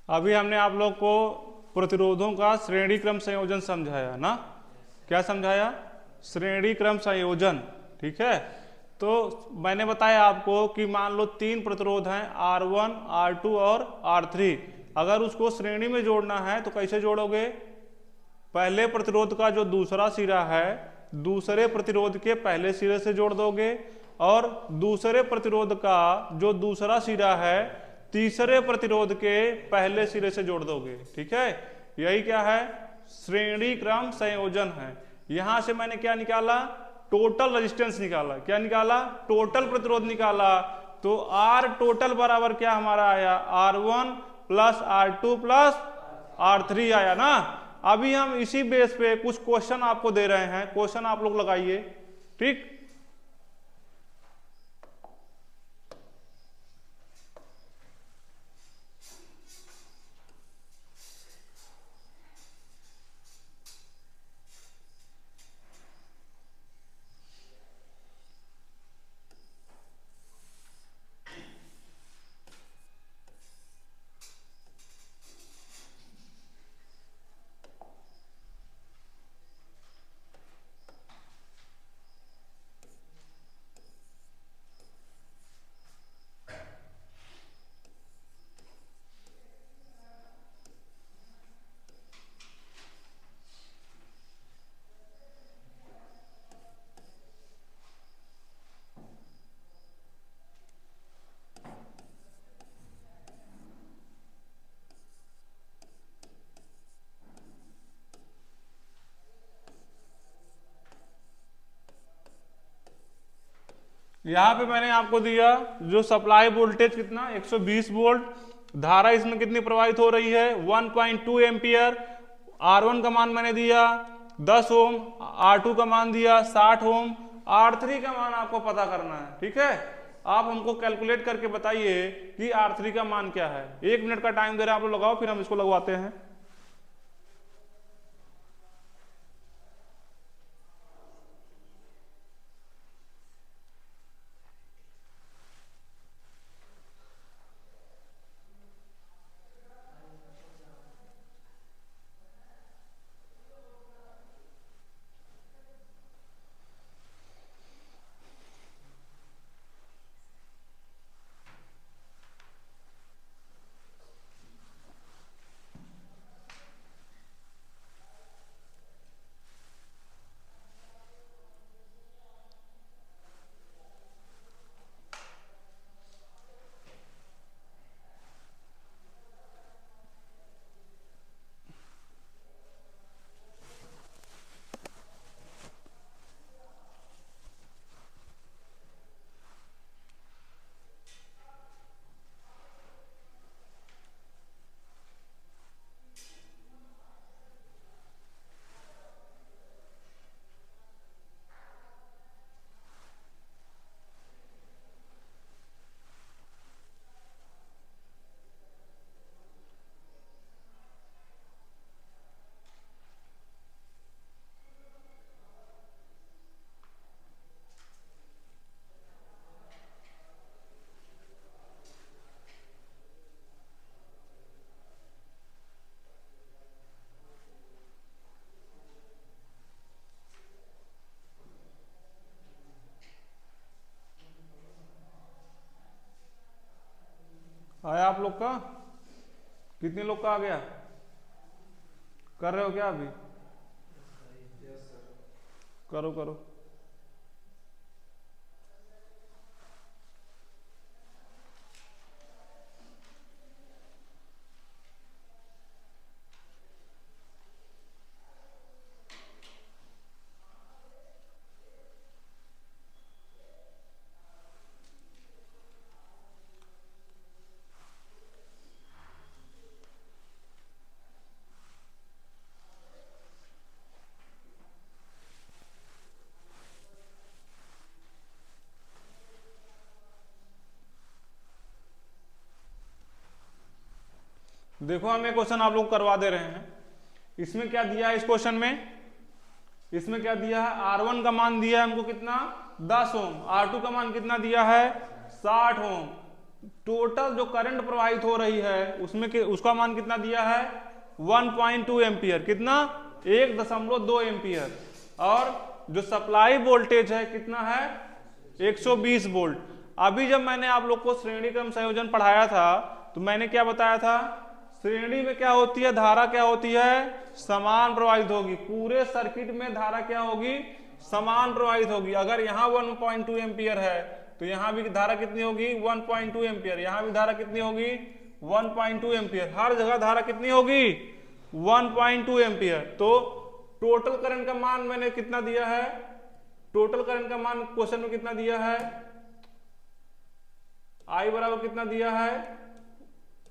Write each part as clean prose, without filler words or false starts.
अभी हमने आप लोग को प्रतिरोधों का श्रेणी क्रम संयोजन समझाया ना। क्या समझाया? श्रेणी क्रम संयोजन। ठीक है, तो मैंने बताया आपको कि मान लो 3 प्रतिरोध हैं, R1, R2 और R3। अगर उसको श्रेणी में जोड़ना है तो कैसे जोड़ोगे? पहले प्रतिरोध का जो दूसरा सिरा है दूसरे प्रतिरोध के पहले सिरे से जोड़ दोगे, और दूसरे प्रतिरोध का जो दूसरा सिरा है तीसरे प्रतिरोध के पहले सिरे से जोड़ दोगे। ठीक है, यही क्या है? श्रेणी क्रम संयोजन है। यहां से मैंने क्या निकाला? टोटल रेजिस्टेंस निकाला। क्या निकाला? टोटल प्रतिरोध निकाला। तो आर टोटल बराबर क्या हमारा आया? R1 plus R2 plus R3 आया ना। अभी हम इसी बेस पे कुछ क्वेश्चन आपको दे रहे हैं, क्वेश्चन आप लोग लगाइए। ठीक, यहां पे मैंने आपको दिया जो सप्लाई वोल्टेज कितना 120 वोल्ट, धारा इसमें कितनी प्रवाहित हो रही है 1.2 एम्पियर। R1 का मान मैंने दिया 10 ओम, R2 का मान दिया 60 ओम, R3 का मान आपको पता करना है। ठीक है, आप हमको कैलकुलेट करके बताइए कि R3 का मान क्या है। 1 मिनट का टाइम दे रहे हैं, आप लोग लगाओ, फिर हम इसको लगवाते हैं। आया आप लोग का? कितने लोग का आ गया? कर रहे हो क्या अभी? करो करो। देखो हम एक क्वेश्चन आप लोग करवा दे रहे हैं। इसमें क्या दिया है? इस क्वेश्चन में इसमें क्या दिया है? R1 का मान दिया है हमको कितना 10 ओम, R2 का मान कितना दिया है 60 ओम। टोटल जो करंट प्रवाहित हो रही है उसमें उसका मान कितना दिया है 1.2 एम्पियर, कितना 1.2 एम्पियर। और जो सप्लाई वोल्टेज है कितना है 120 वोल्ट। अभी जब मैंने आप लोग को श्रेणी क्रम संयोजन पढ़ाया था तो मैंने क्या बताया था, श्रेणी में क्या होती है, धारा क्या होती है, समान प्रवाहित होगी। पूरे सर्किट में धारा क्या होगी, समान प्रवाहित होगी। अगर यहाँ 1.2 एम्पियर है तो यहाँ भी धारा कितनी होगी 1.2 एम्पियर, यहाँ भी धारा कितनी होगी 1.2 एम्पियर। हर जगह धारा कितनी होगी 1.2 एम्पियर। तो टोटल करंट का मान मैंने कितना दिया है, टोटल करंट का मान क्वेश्चन में कितना दिया है, आई बराबर कितना दिया है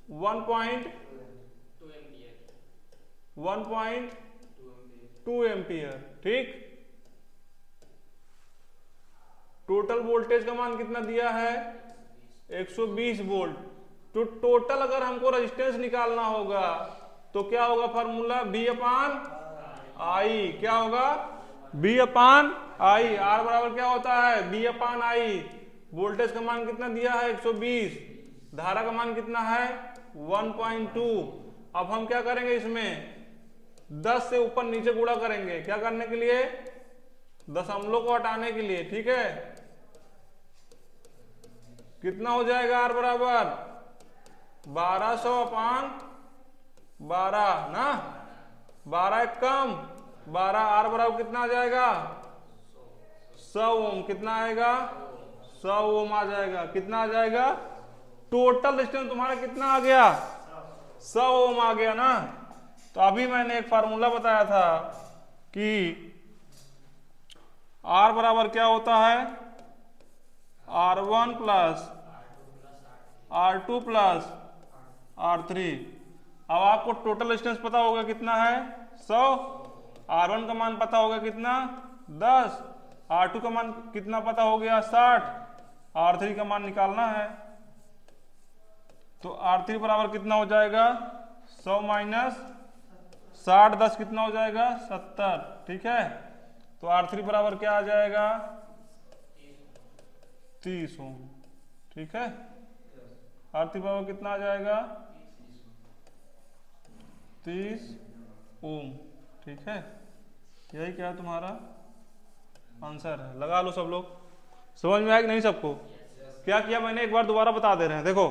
1.2 एम्पियर। ठीक, टोटल वोल्टेज का मान कितना दिया है 120 वोल्ट। तो टोटल अगर हमको रेजिस्टेंस निकालना होगा तो क्या होगा फॉर्मूला V अपान आई, क्या होगा V अपान आई। आर बराबर क्या होता है V अपान आई। वोल्टेज का मान कितना दिया है 120, धारा का मान कितना है 1.2। अब हम क्या करेंगे, इसमें 10 से ऊपर नीचे गुणा करेंगे, क्या करने के लिए, दशमलव को हटाने के लिए। ठीक है, कितना हो जाएगा आर बराबर 1200 अपान 12 ना, 12 एक कम 12, आर बराबर कितना आ जाएगा 100 ओम। कितना आएगा 100 ओम आ जाएगा। कितना आ जाएगा, टोटल रेजिस्टेंस तुम्हारा कितना आ गया 100 ओम आ गया ना। तो अभी मैंने एक फार्मूला बताया था कि आर बराबर क्या होता है R1 plus R2 plus R3। अब आपको टोटल रेजिस्टेंस पता होगा कितना है 100, R1 का मान पता होगा कितना 10, R2 का मान कितना पता हो गया 60, R3 का मान निकालना है। तो R3 बराबर कितना हो जाएगा 100 माइनस 60, 10 कितना हो जाएगा 70। ठीक है, तो R3 बराबर क्या आ जाएगा 30 ओम। ठीक है, R3 बराबर कितना आ जाएगा 30 ओम। ठीक है, यही क्या तुम्हारा आंसर है। लगा लो सब लोग। समझ में आया कि नहीं सबको? क्या किया मैंने, एक बार दोबारा बता दे रहे हैं। देखो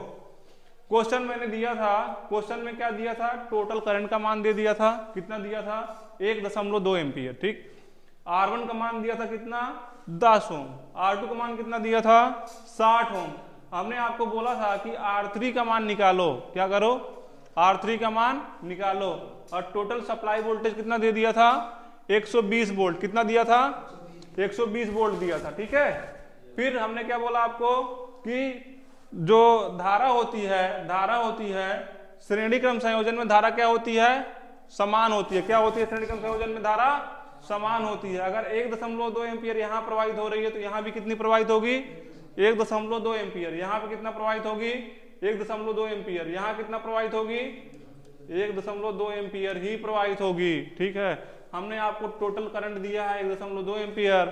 क्वेश्चन मैंने दिया था, क्वेश्चन में क्या दिया था, टोटल करंट का मान दे दिया था, कितना दिया था 1.2 एम्पियर। ठीक, R1 का मान दिया था कितना 10 ओम, R2 का मान कितना दिया था 60 ओम। हमने आपको बोला था कि R3 का मान निकालो, क्या करो R3 का मान निकालो। और टोटल सप्लाई वोल्टेज कितना दे दिया था 120 वोल्ट। कितना दिया था 120 वोल्ट दिया था। ठीक है, फिर हमने क्या बोला आपको कि जो धारा होती है श्रेणी क्रम संयोजन में धारा क्या होती है, समान होती है। क्या होती है श्रेणी क्रम संयोजन में धारा समान होती है। अगर 1.2 एम्पियर यहाँ प्रवाहित हो रही है तो यहाँ भी कितनी प्रवाहित होगी 1.2 एम्पियर। यहाँ पे कितना प्रवाहित होगी 1.2 एम्पियर। यहाँ कितना प्रवाहित होगी 1.2 एम्पियर ही प्रवाहित होगी। ठीक है, हमने आपको टोटल करंट दिया है 1.2 एम्पियर,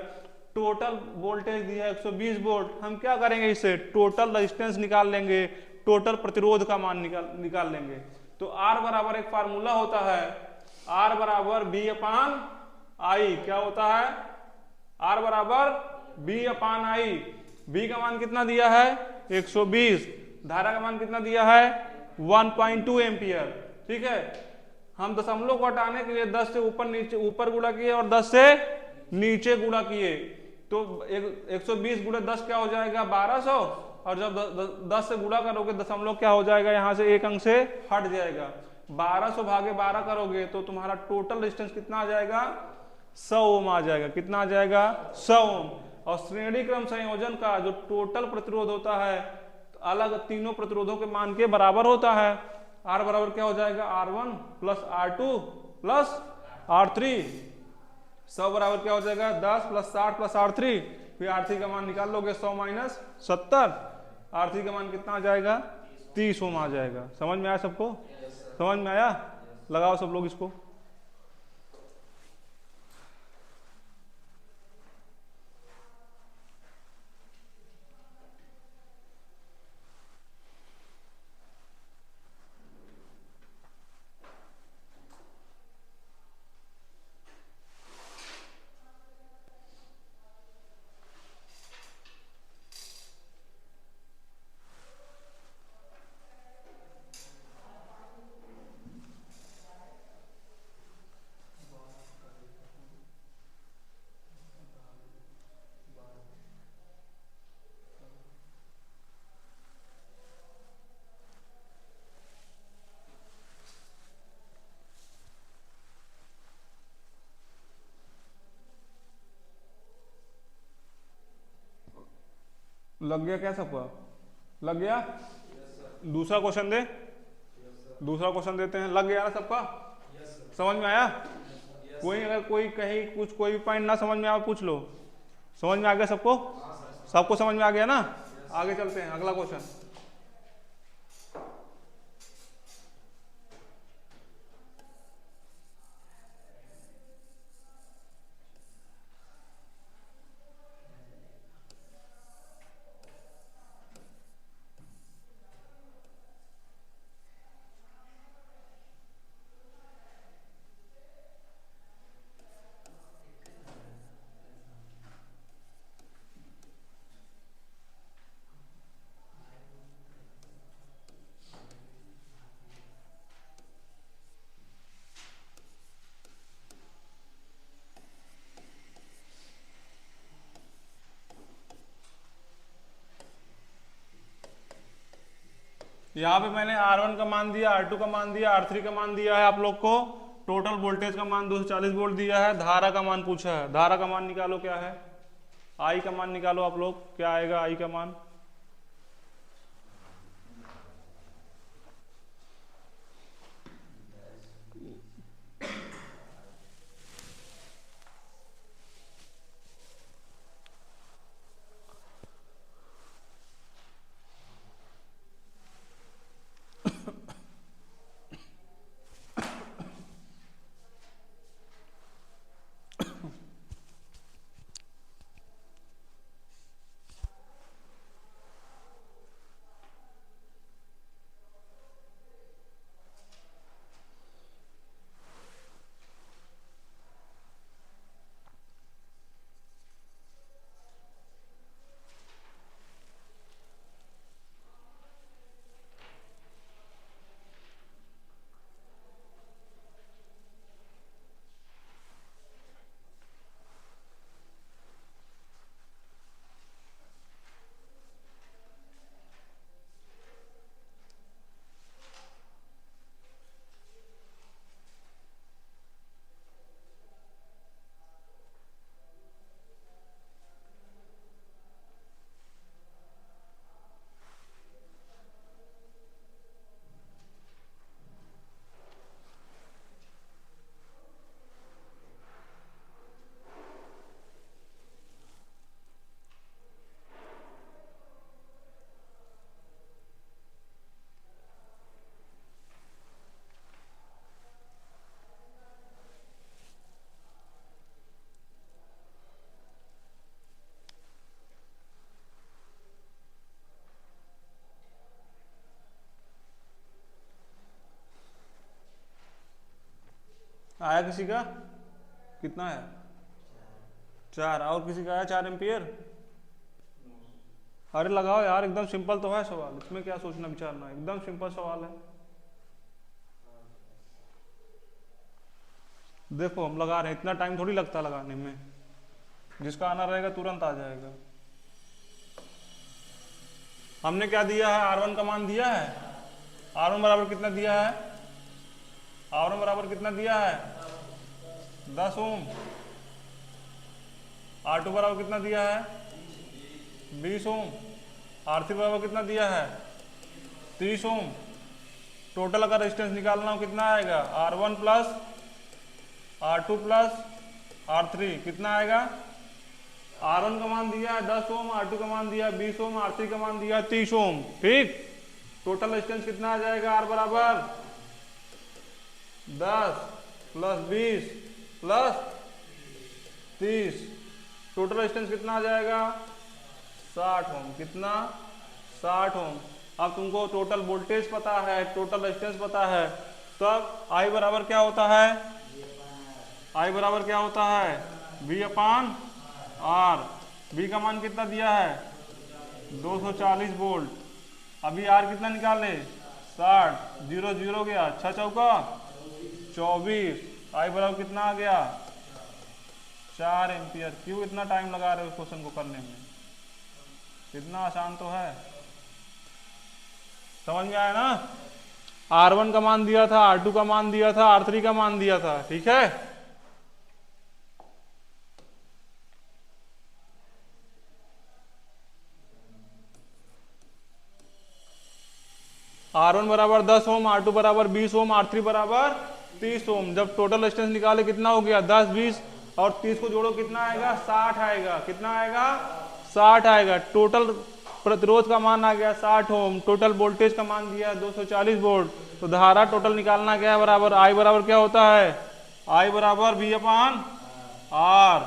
टोटल वोल्टेज दिया है 120 वोल्ट। हम क्या करेंगे, इससे टोटल रेजिस्टेंस निकाल लेंगे, टोटल प्रतिरोध का मान निकाल लेंगे। तो R बराबर एक फार्मूला होता है, R बराबर B अपान आई। क्या होता है R बराबर B अपान आई। B का मान कितना दिया है 120, धारा का मान कितना दिया है 1.2 एम्पियर। ठीक है, हम दशमलव को हटाने के लिए 10 से ऊपर गुणा किए और 10 से नीचे गुणा किए। तो 120 गुणा 10 क्या हो जाएगा 1200, और जब 10 से गुणा करोगे दशमलव क्या हो जाएगा, यहाँ से एक अंक से हट जाएगा। 1200 भागे 12 करोगे तो तुम्हारा टोटल रेजिस्टेंस कितना आ जाएगा 100 ओम आ जाएगा। कितना आ जाएगा 100 ओम। और श्रेणी क्रम संयोजन का जो टोटल प्रतिरोध होता है अलग तीनों प्रतिरोधों के मान के बराबर होता है। R बराबर क्या हो जाएगा R1 plus R2 plus R3। 100 बराबर क्या हो जाएगा 10 प्लस 60 प्लस R3। फिर R3 का मान निकाल लोगे 100 माइनस 70, R3 का मान कितना आ जाएगा 30 ओम आ जाएगा। समझ में आया सबको? समझ में आया? लगाओ सब लोग इसको। लग गया क्या सबका? लग गया? दूसरा क्वेश्चन दे, दूसरा क्वेश्चन देते हैं। लग गया ना सबका? समझ में आया? कोई अगर कोई कहीं कुछ कोई भी पॉइंट ना समझ में आया पूछ लो। समझ में आ गया सबको? सबको समझ में आ गया ना? आगे चलते हैं, अगला क्वेश्चन। यहाँ पे मैंने R1 का मान दिया, R2 का मान दिया, R3 का मान दिया है आप लोग को। टोटल वोल्टेज का मान 240 वोल्ट दिया है। धारा का मान पूछा है, धारा का मान निकालो क्या है? I का मान निकालो आप लोग, क्या आएगा I का मान? आया किसी का? कितना है? 4। और किसी का आया 4 एम्पियर? अरे लगाओ यार, एकदम सिंपल तो है सवाल, इसमें क्या सोचना विचारना, एकदम सिंपल सवाल है। देखो हम लगा रहे हैं, इतना टाइम थोड़ी लगता लगाने में, जिसका आना रहेगा तुरंत आ जाएगा। हमने क्या दिया है? R1 का मान दिया है। R1 बराबर कितना दिया है? R1 बराबर कितना दिया है? 10 ओम। R2 बराबर कितना दिया है? 20 ओम। R3 बराबर कितना दिया है? 30 ओम। टोटल अगर रेजिस्टेंस निकालना हो कितना आएगा? R1 plus R2 plus R3 कितना आएगा? R1 का मान दिया है 10 ओम, R2 का मान दिया है 20 ओम, R3 का मान दिया है 30 ओम। ठीक, टोटल रेजिस्टेंस कितना आ जाएगा? R बराबर 10 प्लस 20 प्लस 30, टोटल रेजिस्टेंस कितना आ जाएगा? 60 ओम। कितना? 60 ओम। अब तुमको टोटल वोल्टेज पता है, टोटल रेजिस्टेंस पता है, तब I बराबर क्या होता है? I बराबर क्या होता है? V अपान R। V का मान कितना दिया है? 240 वोल्ट। अभी R कितना निकाले? 60। 0 0 गया, 6 चौका 24। I बराबर कितना आ गया? 4 एम्पियर। क्यों इतना टाइम लगा रहे हो क्वेश्चन को करने में? इतना आसान तो है। समझ में आया ना? R1 का मान दिया था, R2 का मान दिया था, R3 का मान दिया था। ठीक है, R1 बराबर 10 ओम, R2 बराबर 20 ओम, R3 बराबर 30 ओम। जब टोटल रेजिस्टेंस निकाले कितना हो गया 10 20 और 30 को जोड़ो कितना आएगा 60 आएगा। कितना आएगा 60 आएगा। टोटल प्रतिरोध का मान आ गया 60 ओम। टोटल वोल्टेज का मान दिया 240 वोल्ट। तो धारा टोटल निकालना क्या है बराबर I बराबर क्या होता है I बराबर V अपान R।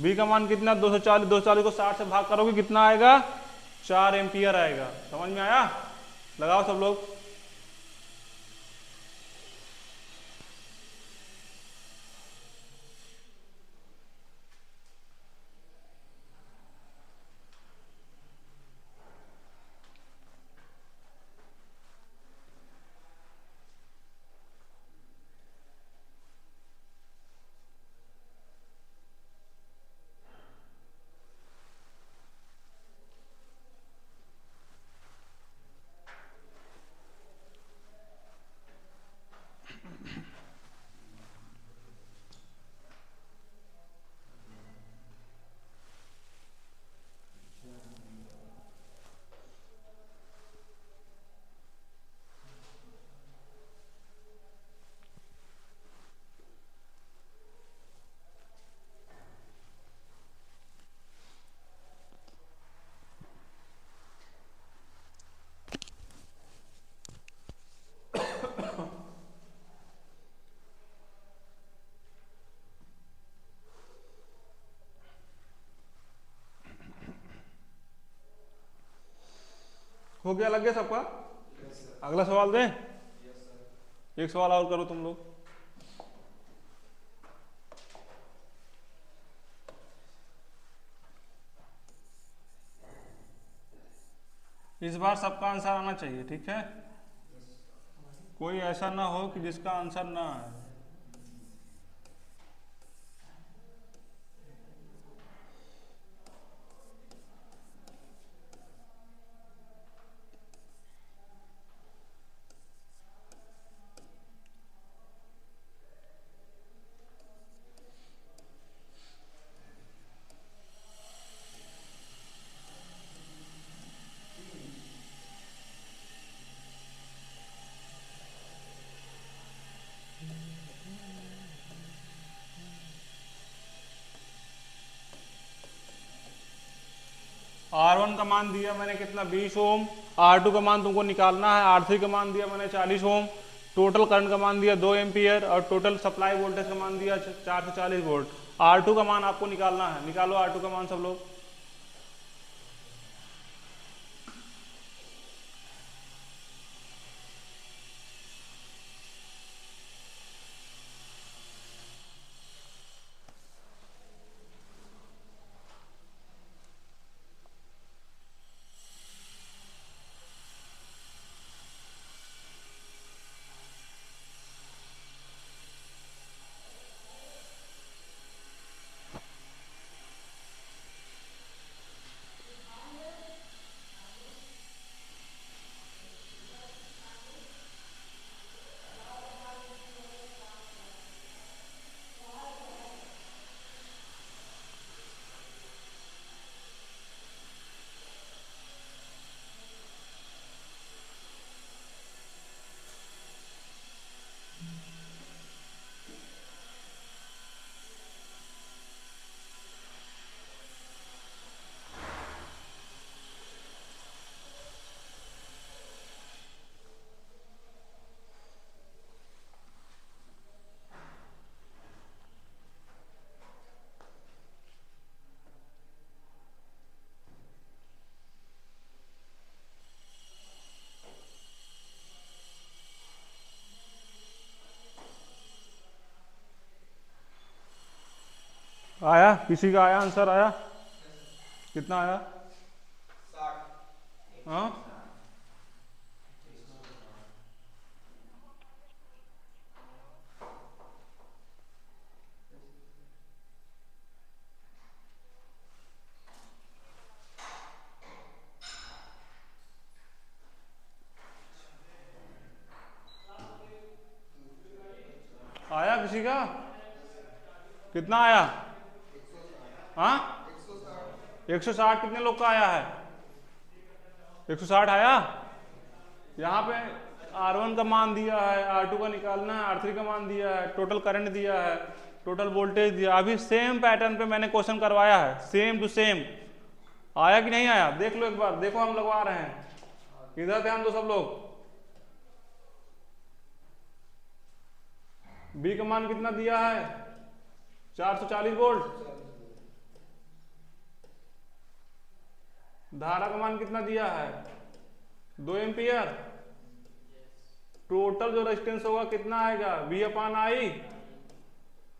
V का मान कितना 240, 240 को 60 से भाग करोगे कितना आएगा 4 एम्पियर आएगा। समझ में आया? लगाओ सब लोग। हो गया, लग गया सबका? अगला सवाल दें? एक सवाल और करो तुम लोग। इस बार सबका आंसर आना चाहिए, ठीक है? कोई ऐसा ना हो कि जिसका आंसर ना आए। R1 का मान दिया मैंने कितना 20 ओम। R2 का मान तुमको निकालना है। R3 का मान दिया मैंने 40 ओम। टोटल करंट का मान दिया 2 एम्पियर और टोटल सप्लाई वोल्टेज का मान दिया 440 वोल्ट। R2 का मान आपको निकालना है। निकालो R2 का मान सब लोग। आया? किसी का आया आंसर? आया? कितना आया? 60। हाँ, आया किसी का? कितना आया? हाँ, 160। कितने लोग का आया है? 160 आया? यहाँ पे R1 का मान दिया है, R2 का निकालना है, R3 का मान दिया है, टोटल करंट दिया है, टोटल वोल्टेज दिया। अभी सेम पैटर्न पे मैंने क्वेश्चन करवाया है, सेम टू सेम। आया कि नहीं आया देख लो एक बार, देखो हम लगवा रहे हैं, इधर ध्यान दो सब लोग। बी का मान कितना दिया है 440 वोल्ट। धारा का मान कितना दिया है 2 एम्पियर। टोटल जो रेजिस्टेंस होगा कितना आएगा V अपान आई।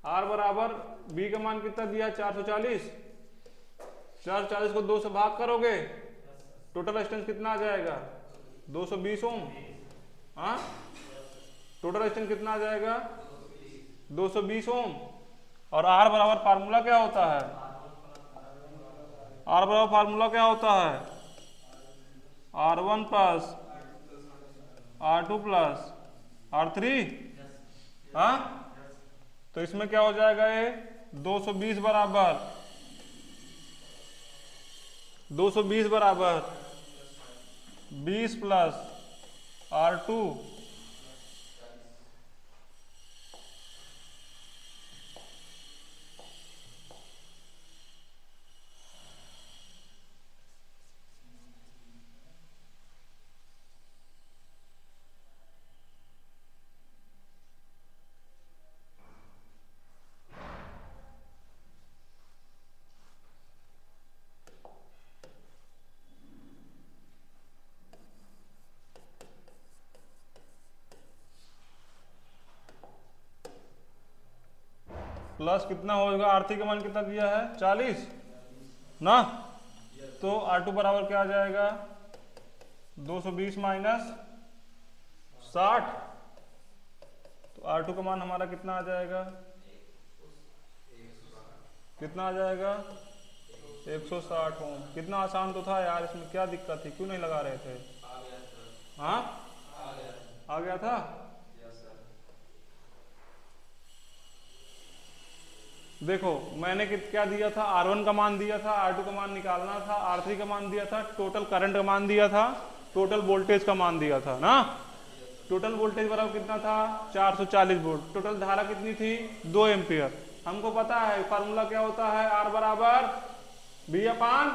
R बराबर B का मान कितना दिया 440। 440 को 2 से भाग करोगे, टोटल रेजिस्टेंस कितना आ जाएगा 220 ओम। हाँ, टोटल रेजिस्टेंस कितना आ जाएगा 220 ओम। और R बराबर फार्मूला क्या होता है, R बराबर फार्मूला क्या होता है R1 plus R2 plus R3। हाँ, तो इसमें क्या हो जाएगा ये 220 बराबर 20 प्लस R2 प्लस कितना होगा, R3 का मान कितना दिया है 40 ना। तो R2 बराबर क्या आ जाएगा 220 माइनस 60। तो R2 का मान हमारा कितना आ जाएगा, कितना आ जाएगा 160 ओम। कितना आसान तो था यार, इसमें क्या दिक्कत थी, क्यों नहीं लगा रहे थे। हाँ, आ गया था। देखो मैंने क्या दिया था, R1 का मान दिया था, R2 का मान निकालना था, R3 का मान दिया था, टोटल करंट का मान दिया था, टोटल वोल्टेज का मान दिया था ना। टोटल वोल्टेज बराबर कितना था 440 वोल्ट। टोटल धारा कितनी थी 2 एम्पियर। हमको पता है फार्मूला क्या होता है, R बराबर B अपान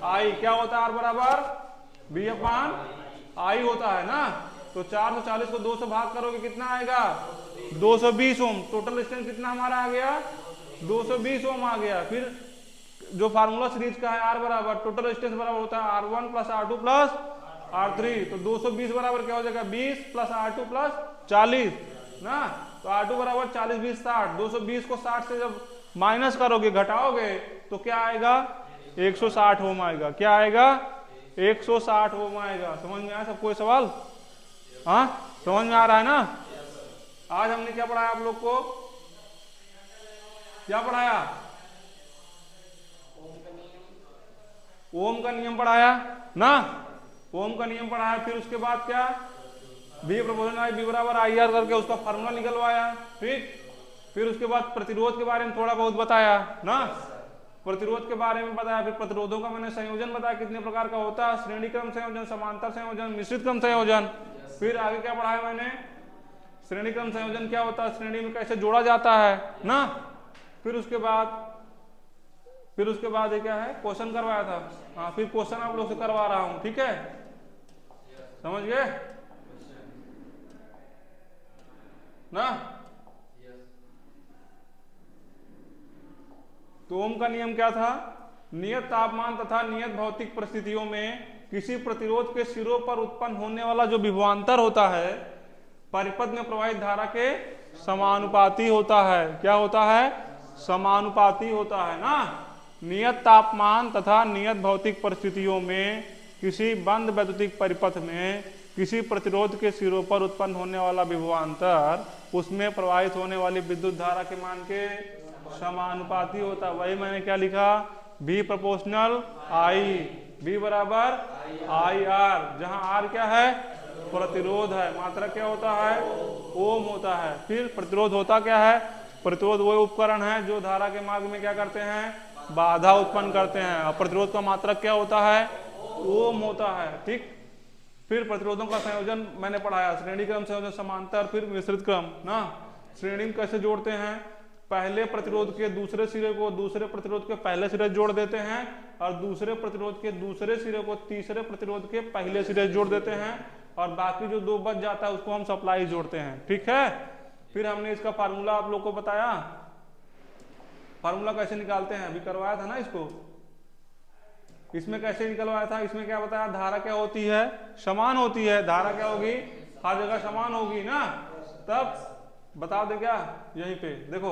आई। क्या होता है R बराबर B अपान आई होता है ना। तो 440 को 2 से भाग करोगे कितना आएगा 220 ओम। टोटल रेजिस्टेंस कितना हमारा आ गया 220 ओम आ गया। फिर जो फार्मूला सीरीज का है R बराबर टोटल रेजिस्टेंस बराबर होता है R1 plus R2 plus R3। तो 220 बराबर क्या हो जाएगा 20 प्लस R2 प्लस 40 ना। तो R2 बराबर 40 20 60। 220 को 60 से जब माइनस करोगे घटाओगे तो क्या आएगा 160 ओम आएगा। क्या आएगा 160 ओम आएगा। समझ में आया सब कोई सवाल। हाँ, समझ में आ रहा है ना। आज हमने क्या पढ़ाया आप लोग को, क्या पढ़ाया, ओम का नियम पढ़ाया ना। ओम का नियम पढ़ाया। फिर उसके बाद क्या V प्रोपोर्शनल B बराबर IR करके उसका फार्मूला निकलवाया। फिर उसके बाद प्रतिरोध के बारे में थोड़ा बहुत बताया ना। प्रतिरोध के बारे में बताया। फिर प्रतिरोधों का मैंने संयोजन बताया कितने प्रकार का होता है, श्रेणी क्रम संयोजन, समांतर संयोजन, मिश्रित क्रम संयोजन। फिर आगे क्या पढ़ाया मैंने, श्रेणी क्रम संयोजन क्या होता है, श्रेणी में कैसे जोड़ा जाता है ना। फिर उसके बाद ये क्या है क्वेश्चन करवाया था। हाँ, फिर क्वेश्चन आप लोग से करवा रहा हूं, ठीक है, समझ गए ना। तो ओम का नियम क्या था, नियत तापमान तथा नियत भौतिक परिस्थितियों में किसी प्रतिरोध के सिरों पर उत्पन्न होने वाला जो विभवांतर होता है परिपथ में प्रवाहित धारा के समानुपाती होता है। क्या होता है, समानुपाती होता है ना। नियत तापमान तथा नियत भौतिक परिस्थितियों में किसी बंद वैद्युतिक परिपथ में किसी प्रतिरोध के सिरों पर उत्पन्न होने वाला विभवांतर उसमें प्रवाहित होने वाली विद्युत धारा के मान के समानुपाती होता है। वही मैंने क्या लिखा, V प्रोपोर्शनल I, V बराबर IR, जहां R क्या है प्रतिरोध है, मात्रा क्या होता है ओम होता है। फिर प्रतिरोध होता क्या है, प्रतिरोध वो उपकरण है जो धारा के मार्ग में क्या करते हैं बाधा उत्पन्न करते हैं। और प्रतिरोध का मात्रक क्या होता है ओम होता है। ठीक, फिर प्रतिरोधों का संयोजन मैंने पढ़ाया, श्रेणी क्रम संयोजन, समांतर, फिर मिश्रित क्रम ना। श्रेणी में कैसे जोड़ते हैं, पहले प्रतिरोध के दूसरे सिरे को दूसरे प्रतिरोध के पहले सिरे जोड़ देते हैं, और दूसरे प्रतिरोध के दूसरे सिरे को तीसरे प्रतिरोध के पहले सिरे जोड़ देते हैं, और बाकी जो दो बच जाता है उसको हम सप्लाई जोड़ते हैं। ठीक है, फिर हमने इसका फार्मूला आप लोग को बताया, फार्मूला कैसे निकालते हैं अभी करवाया था ना इसको। इसमें कैसे निकलवाया था, इसमें क्या बताया, धारा क्या होती है, समान होती है। धारा क्या होगी, हर जगह समान होगी ना। तब बता दे क्या, यहीं पे देखो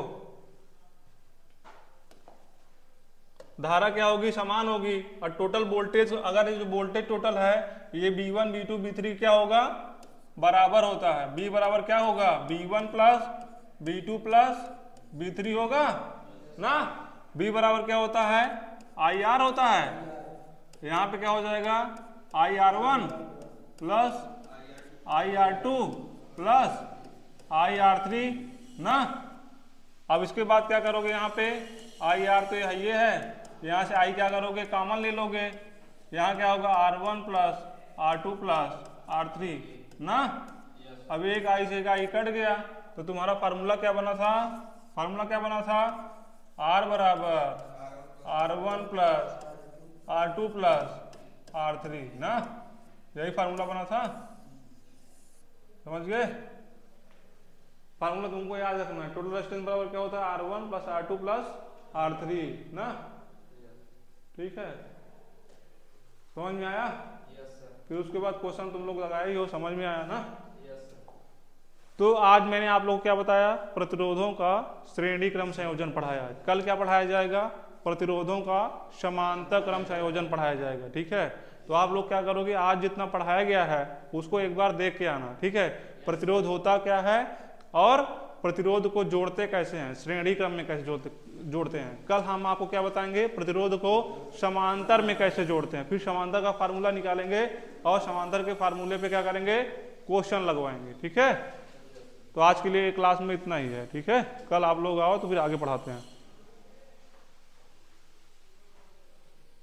धारा क्या होगी, समान होगी। और टोटल वोल्टेज, अगर जो वोल्टेज टोटल है ये V1 V2 V3 क्या होगा, बराबर होता है। B बराबर क्या होगा, V1 plus V2 plus V3 होगा ना। B बराबर क्या होता है, IR होता है। यहाँ पे क्या हो जाएगा, IR1 plus IR2 plus IR3 ना। अब इसके बाद क्या करोगे, यहाँ पे IR तो ये है, यहाँ से I क्या करोगे, कॉमन ले लोगे। यहाँ क्या होगा, R1 plus R2 plus R3 ना। अब एक I से एक I कट गया, तो तुम्हारा फार्मूला क्या बना था, फार्मूला क्या बना था, R बराबर R1 plus R2 plus R3 ना। यही फार्मूला बना था, समझ गए। फार्मूला तुमको याद रखना है, टोटल रेजिस्टेंस बराबर क्या होता है, R1 plus R2 plus R3 ना। ठीक है, समझ में आया। फिर उसके बाद क्वेश्चन तुम लोग लगाए ही हो, समझ में आया ना। तो आज मैंने आप लोग को क्या बताया, प्रतिरोधों का श्रेणी क्रम संयोजन पढ़ाया है। कल क्या पढ़ाया जाएगा, प्रतिरोधों का समांतर क्रम संयोजन पढ़ाया जाएगा। ठीक है, तो आप लोग क्या करोगे, आज जितना पढ़ाया गया है उसको एक बार देख के आना। ठीक है, प्रतिरोध होता क्या है और प्रतिरोध को जोड़ते कैसे हैं, श्रेणी क्रम में कैसे जोड़ते हैं। कल हम आपको क्या बताएंगे, प्रतिरोध को समांतर में कैसे जोड़ते हैं, फिर समांतर का फार्मूला निकालेंगे और समांतर के फार्मूले पे क्या करेंगे, क्वेश्चन लगवाएंगे। ठीक है, तो आज के लिए क्लास में इतना ही है। ठीक है, कल आप लोग आओ तो फिर आगे पढ़ाते हैं।